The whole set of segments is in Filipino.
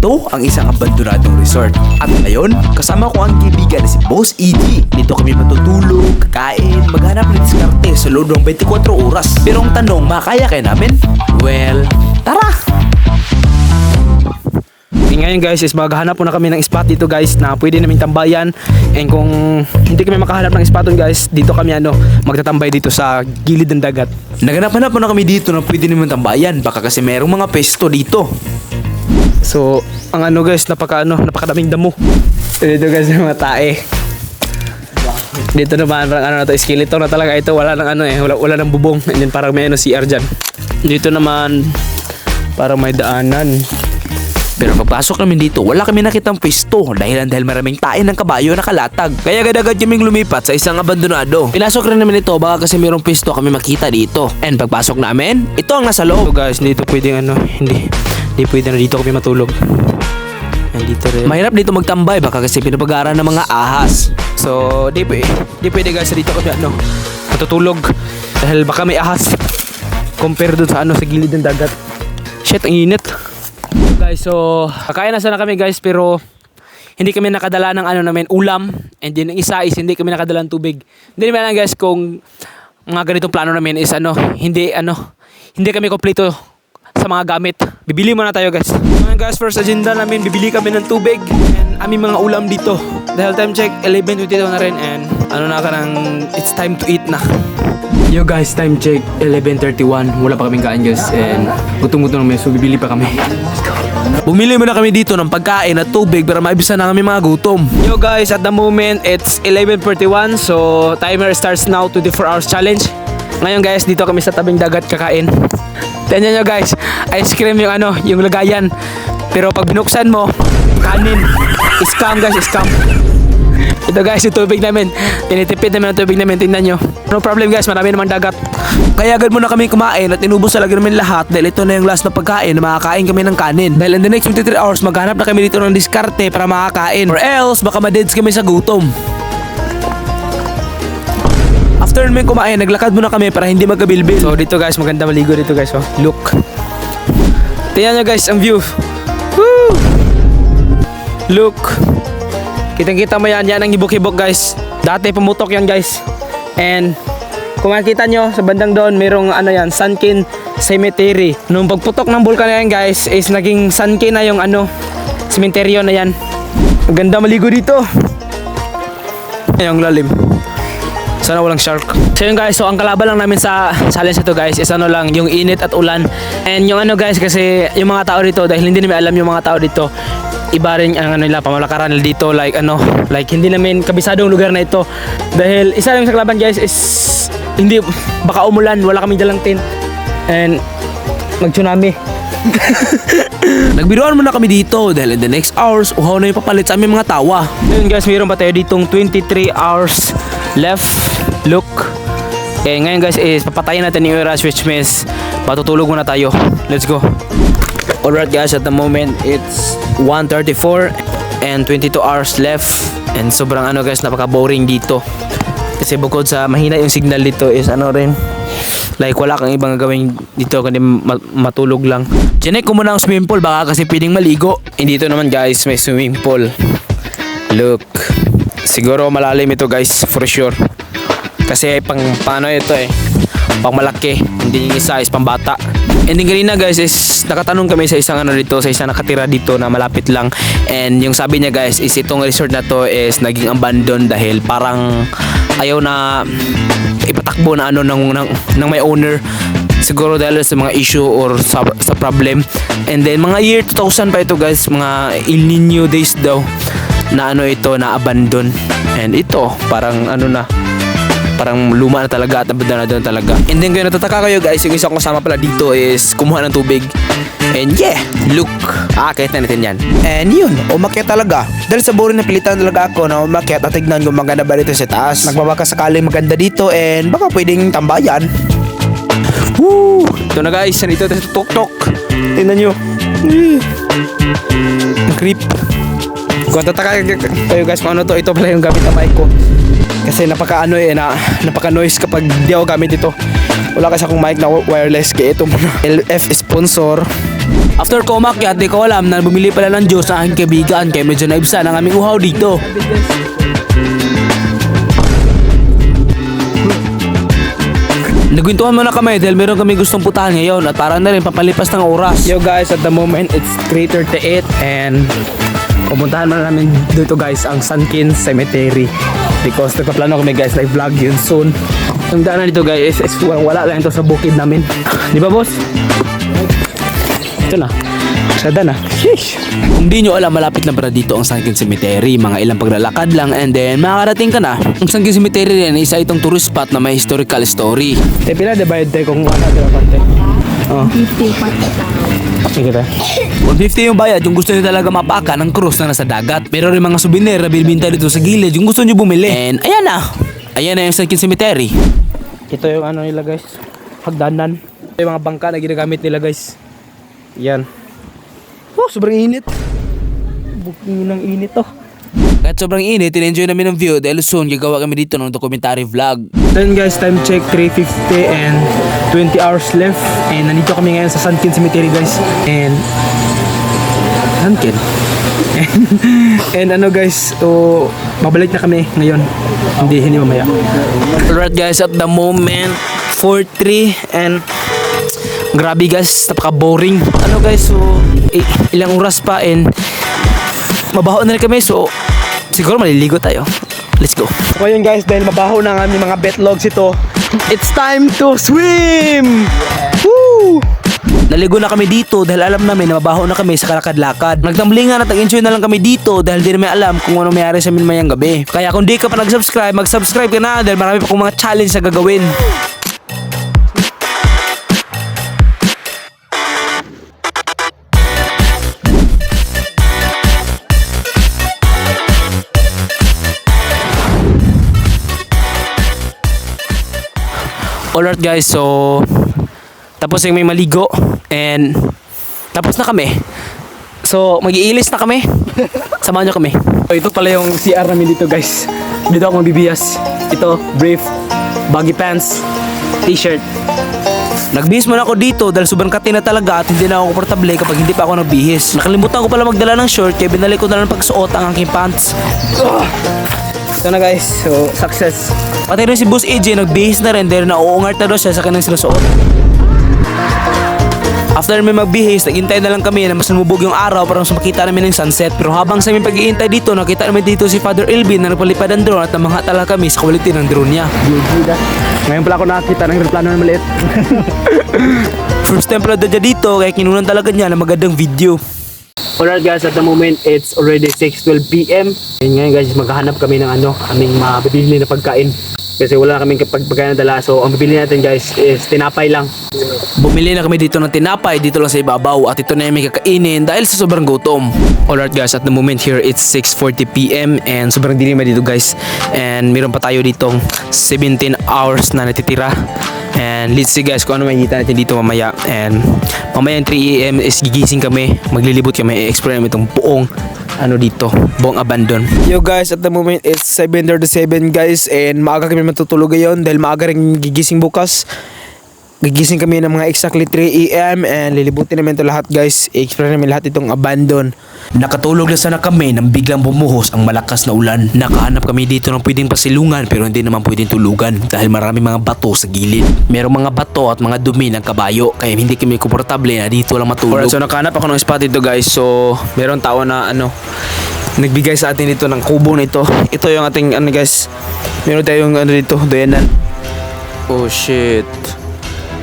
Ito ang isang abandonadong resort. At ngayon, kasama ko ang kaibigan na si Boss EG. Dito kami matutulog, kakain, maghanap ng diskarte sa loob ng 24 oras. Pero ang tanong, makakaya kaya namin? Well, tara! Ngayon guys is maghahanap muna kami ng spot dito guys na pwede namin tambayan. And kung hindi kami makahanap ng spot guys, dito kami magtatambay dito sa gilid ng dagat. Naghanap-hanap muna kami dito na pwede naman tambayan. Baka kasi merong mga pesto dito. So, ang guys, napakadaming damo. Dito guys yung mga tae. Dito naman parang na to, skeleton na talaga ito, wala nang wala nang bubong. And then parang may CR dyan. Dito naman parang may daanan. Pero pagpasok namin dito, wala kami nakitang pwesto dahil maraming tae ng kabayo na kalatag. Kaya agad-agad kaming lumipat sa isang abandonado. Pinasok rin namin ito baka kasi mayroong pwesto kami makita dito. And pagpasok namin, ito ang nasa loob. So guys, dito pwedeng hindi pwede na dito kami matulog. And dito rin. Mahirap dito magtambay baka kasi pinapag-aaral ng mga ahas. So, di pwede guys dito kami matutulog dahil baka may ahas. Compare dun sa sa gilid ng dagat. Shit, ang init. Guys, so kakain na sana kami guys pero hindi kami nakadala ng namin ulam, and then ang isa is hindi kami nakadala ng tubig. Hindi naman guys kung mga ganitong plano namin is hindi kami kompleto sa mga gamit. Bibili muna tayo guys. Guys, first agenda namin, bibili kami ng tubig and aming mga ulam dito. Dahil time check 11:22 na rin and it's time to eat na. Yo guys, time check 11:31. Wala pa kaming kain guys and gutom-gutom namin, so bibili pa kami. Bumili muna kami dito ng pagkain at tubig para maibsan na kami mga gutom. Yo guys, at the moment it's 11:41, so timer starts now, 24 hours challenge. Ngayon guys, dito kami sa tabing dagat kakain. Tingnan nyo guys, ice cream yung lagayan. Pero pag binuksan mo, kanin. Scam guys, scam. Ito guys, yung tubig namin. Tinitipid namin ang tubig namin, tingnan nyo. No problem guys, marami naman dagat. Kaya agad muna kami kumain at inubos talaga namin lahat dahil ito na yung last na pagkain na makakain kami ng kanin. Dahil in the next 23 hours, maghanap na kami dito ng diskarte para makakain. Or else, baka madeds kami sa gutom. After namin kumain, naglakad muna kami para hindi magkabilbil. So dito guys, maganda maligo dito guys. Oh. Look. Tingnan nyo guys, ang view. Woo! Look. Kitang-kita mo yan ang hibok-hibok guys. Dati pumutok yan guys. And kung makikita nyo sa bandang doon, mayroong Sunken Cemetery. Nung pagputok ng bulkan na yan guys, is naging Sunken na yung cemeteryo na yan. Maganda maligo dito. Ayong lalim. Sana walang shark. So yun guys, so ang kalaban lang namin sa challenge ito guys is lang yung init at ulan. And yung guys, kasi yung mga tao dito, dahil hindi namin alam yung mga tao dito, iba rin ang nila, pamalakaran nila dito, like hindi namin kabisadong lugar na ito. Dahil isa lang sa kalaban guys is hindi, baka umulan, wala kaming dalang tent and mag-tsunami. Nagbiruan muna kami dito dahil in the next hours, uhaw na yung papalit sa aming mga tawa. Yun guys, mayroon pa tayo ditong 23 hours left. Look. Okay, ngayon guys is papatayin natin yung oras, which means matutulog muna tayo. Let's go. Alright guys, at the moment it's 1:34 and 22 hours left. And sobrang guys, napaka-boring dito. Kasi bukod sa mahina yung signal dito is rin, like wala kang ibang gawin dito kundi matulog lang. Chinek ko muna ang swimming pool baka kasi pwedeng maligo. Dito naman guys, may swimming pool. Look. Siguro malalim ito guys, for sure. Kasi paano ito pang malaki, hindi yung isa is pang bata. And then kanina guys is nakatanong kami sa isang dito, sa isang nakatira dito na malapit lang. And yung sabi niya guys is itong resort na to is naging abandoned dahil parang ayaw na ipatakbo na ng may owner. Siguro dahil sa mga issue or sa problem. And then mga year 2000 pa ito guys, mga El Nino days daw na ito na abandon. And ito parang parang luma na talaga at abandonado na talaga. And then kung natataka kayo guys, yung isang kasama pala dito is kumuha ng tubig. And yeah, look, akit na natin yan. And yun, umakyat talaga. Dahil sa boring na pilitan talaga ako na umakyat at tignan kung maganda ba dito sa taas. Nagbabaka sakaling maganda dito and baka pwedeng tambayan. Woo! Ito na guys, nandito tayo sa tok-tok. Tingnan nyo. Creep. Kung tataka kayo guys kung ito pala yung gamit na mic ko. Kasi napaka noise kapag di ako gamit ito. Wala kasi akong mic na wireless, kaya ito muna. LF sponsor. After ko umakyat, di ko alam na bumili pala ng juice ang aking kaibigan kaya medyo naibsan ang aming uhaw dito. Nagwintuhan muna kami dahil meron kami gustong putahan ngayon at para na rin papalipas ng oras. Yo guys, at the moment it's 3:38 and pupuntahan muna namin dito guys ang Sunken Cemetery because nagpaplano kami guys like vlog yun soon. Ang daanan dito guys is wala lang ito sa bukid namin. Di ba boss? Ito na. Sada na. Sheesh. Kung di nyo alam, malapit lang para dito ang Sunken Cemetery. Mga ilang paglalakad lang and then makakarating ka na. Ang Sunken Cemetery rin ay isa itong tourist spot na may historical story. Te pila de bayad te kung wala dira pante. Oh. 50 Sige ta. 150 yung bayad, yung gusto nyo talaga mapaka ng cruise na nasa dagat. Pero rin mga souvenir na binibinta dito sa gilid, yung gusto nyo bumili. And ayan na. Ayan na yung Sunken Cemetery. Ito yung ano nila guys. Hagdanan. Ito yung mga bangka na ginagamit nila guys. Yan. Oh, sobrang init. Buking ng init to. Kahit sobrang init, in-enjoy namin ng view dahil soon gagawa kami dito ng documentary vlog. Then guys, time check 3:50 and 20 hours left. And nandito kami ngayon sa Sunken Cemetery guys. And Sunken. And ano guys, so mabalik na kami ngayon. Hindi mamaya. Alright guys, at the moment 4:03 and grabe guys, napaka-boring. Ano guys, so ilang oras pa and Mabaho na rin kami, so siguro maliligo tayo. Let's go. so yun guys, dahil mabaho na ang aming mga betlogs ito, it's time to swim! Woo! Naligo na kami dito dahil alam namin na mabaho na kami sa kalakad-lakad. Nagtamblingan at nag-enjoy na lang kami dito dahil di namin alam kung ano mayari sa amin mayang gabi. Kaya kung di ka pa nag-subscribe, mag-subscribe ka na dahil marami pa kong mga challenge na gagawin. Alright guys, so tapos yung may maligo and tapos na kami. So mag-iilis na kami. Samahan nyo kami. So ito pala yung CR namin dito guys. Dito ako magbibihas. Ito, brief, baggy pants, t-shirt. Nagbihis muna ako dito dahil sobrang kati na talaga at hindi na ako komportable kapag hindi pa ako nagbihis. Nakalimutan ko pala magdala ng short kaya binalik ko na lang pagsuot ang aking pants. Ito na guys, so success. Pati rin si Boss AJ nagbihis na rin dahil nauungar na daw siya sa kanyang sinusuot. After namin magbihis, naghintay na lang kami na mas lumubog yung araw para mas makita namin ng sunset. Pero habang sa aming pag-iintay dito, nakita namin dito si Father Elvin na nagpalipad ng drone at namangha talaga kami sa quality ng drone niya. Ngayon pala ako nakakita ng aeroplano na maliit. First time pala dyan dito kaya kinunan talaga niya ng magandang video. Alright guys, at the moment it's already 6:12 PM. And ngayon guys, maghahanap kami ng aming mabibili na pagkain. Kasi wala kaming pagkain na dala. So ang bibili natin guys is tinapay lang. Bumili na kami dito ng tinapay dito lang sa ibabaw at ito na yung may kakainin dahil sa sobrang gutom. Alright guys, at the moment here it's 6:40 PM and sobrang dilim na dito guys. And meron pa tayo ditong 17 hours na natitira. And let's see guys kung ano makikita natin dito mamaya. And mamaya 3 AM is gigising kami. Maglilibot kami, i-explore namin itong buong dito, buong abandon. Yo guys, at the moment it's 7:37 guys. And maaga kami matutulog ngayon dahil maaga rin gigising bukas. Gigising kami ng mga exactly 3 AM and lilibutin namin ito lahat guys. I-explore namin lahat itong abandon. Nakatulog na sana kami nang biglang bumuhos ang malakas na ulan. Nakahanap kami dito ng pwedeng pasilungan pero hindi naman pwedeng tulugan dahil marami mga bato sa gilid. Merong mga bato at mga dumi ng kabayo kaya hindi kami komportable na dito lang matulog. Alright, so nakahanap ako ng spot dito guys. So meron tao na nagbigay sa atin dito ng kubo na ito. Ito yung ating guys. Meron tayong dito, doyanan. Oh shit.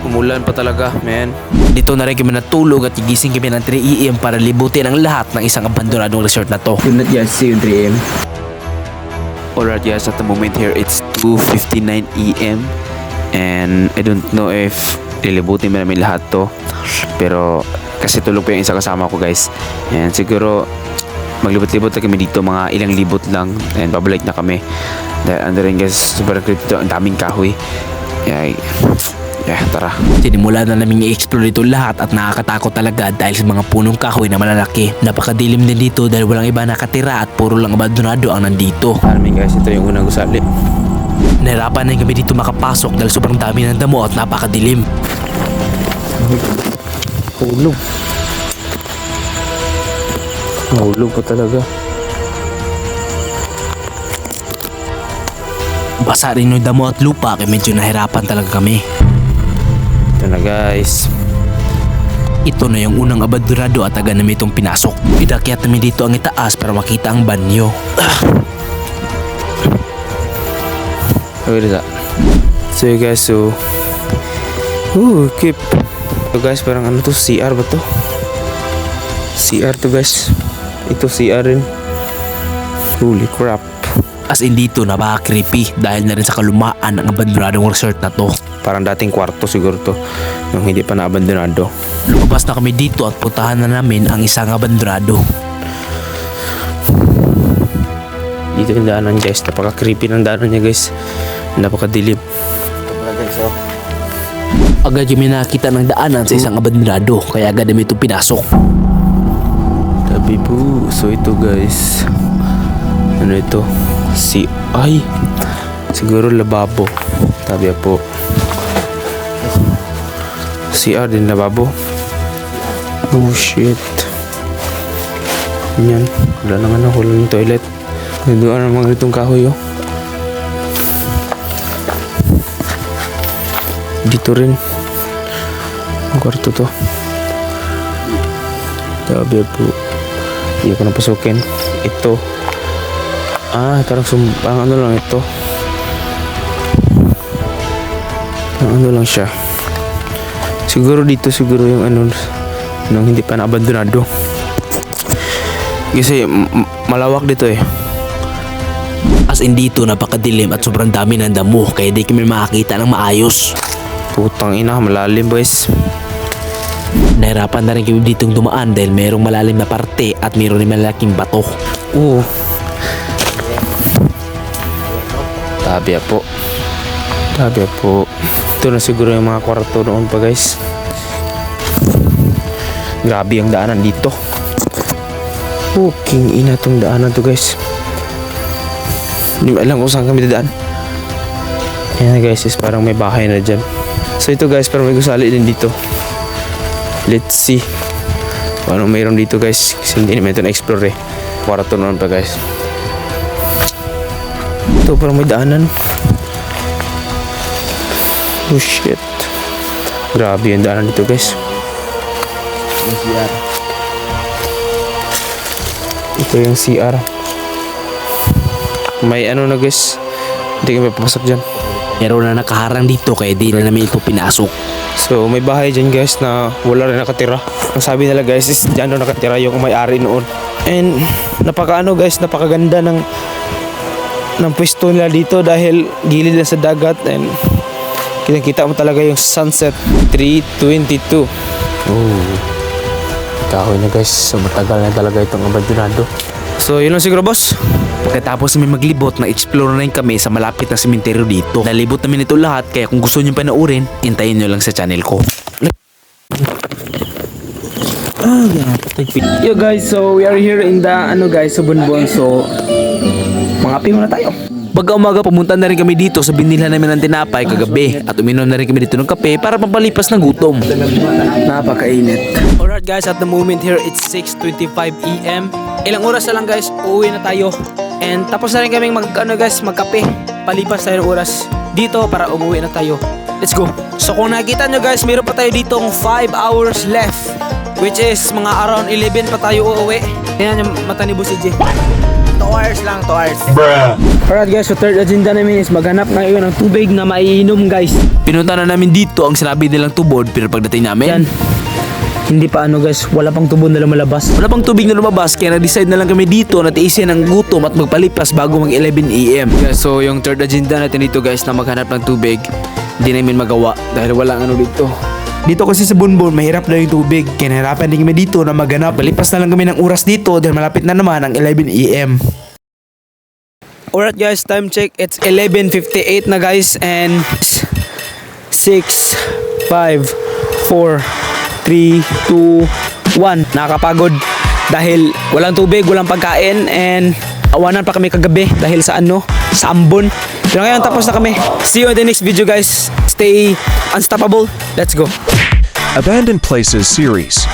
Umulan pa talaga, man. Dito na rin kami natulog at gigising kami ng 3 AM para libutin ang lahat ng isang abandonadong resort na to. Do not yet see you 3 AM. Alright guys, at the moment here it's 2:59 AM and I don't know if lilibutin ba namin lahat to, pero kasi tulog pa yung isa kasama ko guys, and siguro maglibot-libot na kami dito, mga ilang libot lang and babalik na kami dahil ano rin guys, super creepy dito, ang daming kahoy. Tara. Sinimula na namin i-explore dito lahat at nakakatakot talaga dahil sa mga punong kahoy na malalaki. Napakadilim din dito dahil walang iba nakatira at puro lang abandonado ang nandito. Amin guys, ito yung unang gusali. Nahirapan na kami dito makapasok dahil sobrang dami ng damo at napakadilim. Tulog. Mahulog po talaga. Basa rin yung damo at lupa kaya medyo nahirapan talaga kami. Ito na guys. Ito na yung unang abandonado at agad namin itong pinasok. Inakyat namin dito ang itaas para makita ang banyo. Where is that? So you guys, keep. So guys, parang ano to, CR ba to? CR to guys. Ito CR rin. Holy crap. As in dito napaka-creepy dahil na rin sa kalumaan ng abandonadong resort na to. Parang dating kwarto siguro to, nung hindi pa na-abandonado. Lumabas na kami dito at puntahan na namin ang isang abandonado. Dito yung daanan guys, napaka-creepy ng daanan niya guys. Napaka-dilim. Agad kami nakakita ng daanan sa isang abandonado kaya agad namin itong pinasok. Tabi po. So ito guys, ano ito? Ay, siguro lababo. Tabi po. CR din lababo. Oh shit. Yan. Wala naman ako. Wala ng toilet. Doon ang mga itong kahoy oh. Dito rin. Ang kwarto to. Tabi po. Hindi ko napasukin. Ito. Parang sumpang ano lang ito. Ano lang siya. Siguro dito siguro yung ano nung hindi pa na-abandonado. Kasi malawak dito eh. As in dito napakadilim at sobrang dami ng damo kaya di kami makakita ng maayos. Putang ina, malalim boys. Nahirapan na rin kami ditong dumaan dahil merong malalim na parte at meron rin malaking bato. Oo. Tabi po. Tabi po. Ito na siguro yung mga kwarto noon pa guys. Grabe ang daanan dito. King ina tong daanan to guys. Hindi alam kung saan kami dadaan. Ayan guys, is parang may bahay na dyan. So ito guys, parang may gusali din dito. Let's see kung anong mayroon dito guys. Kasi hindi naman ito na-explore eh. Kwarto noon pa guys. Ito parang may daanan. Oh shit. Grabe yung daanan dito guys. Ito yung CR. May ano na guys. Hindi kami papasok dyan. Meron na nakaharang dito kaya di na namin ito pinasok. So may bahay dyan guys na wala rin nakatira. Ang sabi nila guys is dyan na nakatira yung may-ari noon. And napakaano guys, napakaganda ng pwesto nila dito dahil gilid na sa dagat and kita mo talaga yung sunset. 3:22. Kahoy na guys, so matagal na talaga itong abandonado. So yun lang siguro boss. Pagkatapos namin maglibot, na-explore na rin kami sa malapit na sementeryo dito. Nalibot namin ito lahat kaya kung gusto nyo panoorin, hintayin nyo lang sa channel ko. Yo guys, so we are here in the Subunbon. So mangapi muna tayo. Pagka-umaga pumunta na rin kami dito sa binilhan namin ng tinapay kagabi at uminom na rin kami dito ng kape para pampalipas ng gutom. Napakainit. Alright guys, at the moment here it's 6:25 AM. Ilang oras na lang guys, uuwi na tayo. And tapos na rin kaming magkape. Palipas tayo ng oras dito para umuwi na tayo. Let's go. So kung nakikita nyo guys, meron pa tayo ditong 5 hours left, which is mga around 11 pa tayo uuwi. Ayan yung mata ni Boss CJ. 2 hours lang, 2 hours. Alright guys, so third agenda namin is maghanap ngayon ng tubig na maiinom guys. Pinunta na namin dito ang sinabi nilang tubod pero pagdating namin, Hindi pa guys, wala pang tubig na lumalabas. wala pang tubig na lumabas kaya na-decide na lang kami dito na tiisin ang gutom at magpalipas bago mag 11 AM. So yung third agenda natin dito guys na maghanap ng tubig, hindi namin magawa dahil walang dito. Dito kasi sa Bunbon, mahirap na yung tubig. Kaya nahirapan din kami dito na maghanap. Palipas na lang kami ng oras dito dahil malapit na naman ang 11 AM. Alright guys, time check. It's 11:58 na guys and 6, 5, 4, 3, 2, 1. Nakakapagod dahil walang tubig, walang pagkain and awanan pa kami kagabi dahil sa sa Ambon. Pero ngayon tapos na kami. See you in the next video guys. Stay unstoppable. Let's go. Abandoned Places series.